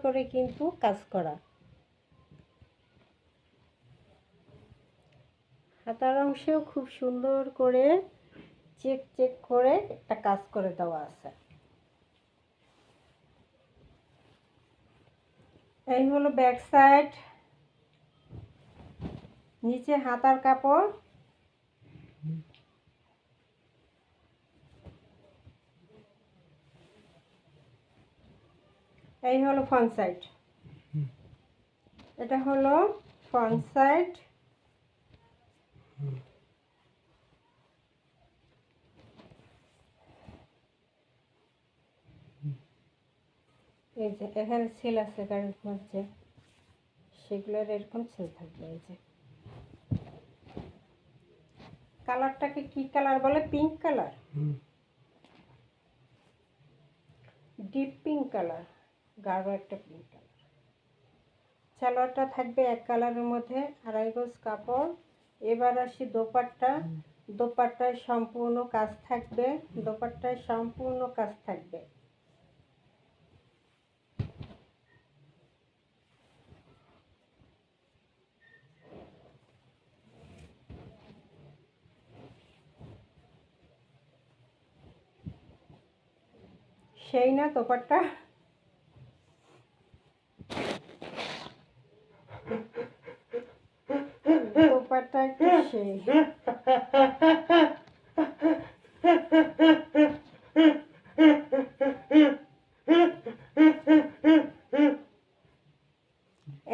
করে কিন্তু কাজ করা। হাতার অংশেও খুব সুন্দর করে চেক চেক করে একটা কাজ করে দেওয়া আছে। এই হলো ব্যাক সাইড। নিচে হাতার কাপড়, এই হলো ফ্রন্ট সাইড। এটা হলো ফ্রন্ট সাইড। এই যে এখানে সেল আছে গাড়ির মধ্যে, সেগুলোর এরকম সেল থাকবে। এই যে কালারটাকে কি কালার বলে? Pink colour, deep pink colour, গাঢ় একটা পিঙ্ক কালার। সালোয়ারটা থাকবে এক কালারের মধ্যে, 2.5 গজ কাপড়। এবার আসি দোপাট্টা। দোপাট্টায় সম্পূর্ণ কাজ থাকবে, দোপাট্টায় সম্পূর্ণ কাজ থাকবে। সেই না দোপাট্টা? দোপাট্টা একটু সেই।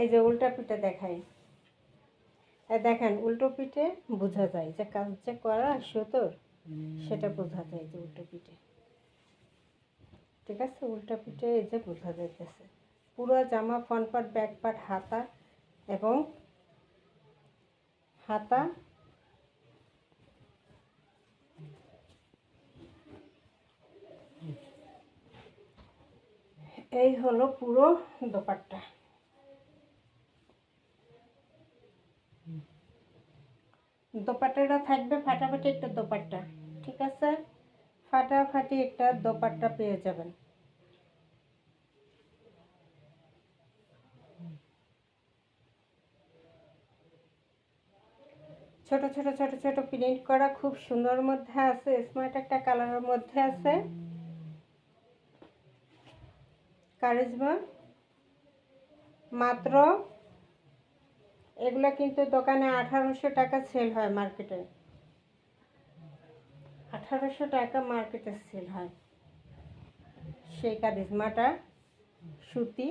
এই যে উল্টা পিঠে দেখাই, দেখেন উল্টো পিঠে বোঝা যায় যে কাজ যে করা সুতোর, সেটা বোঝা যায় যে উল্টো পিঠে। ঠিক আছে, উল্টা পিঠে এই যে বোঝা যাইতেছে। পুরো জামা ফ্রন্ট পার্ট, ব্যাক পার্ট, হাতা এবং হাতা এই হলো পুরো দোপাট্টা। দোপাট্টাটা থাকবে ফাটাফাটি একটা দোপাট্টা। ঠিক আছে, ফাটাফাটি একটা দোপাট্টা পেয়ে যাবেন। ছোট ছোট ছোট ছোট প্রিন্ট করা, খুব সুন্দর মধ্যে আছে, স্মার্ট একটা কালারের মধ্যে আছে। কারিজমা মাত্র, এগুলো কিন্তু দোকানে 1800 টাকা সেল হয়, মার্কেটে 1800 টাকা মার্কেটে সেল হয়। সেই কারিজমাটা সুতি।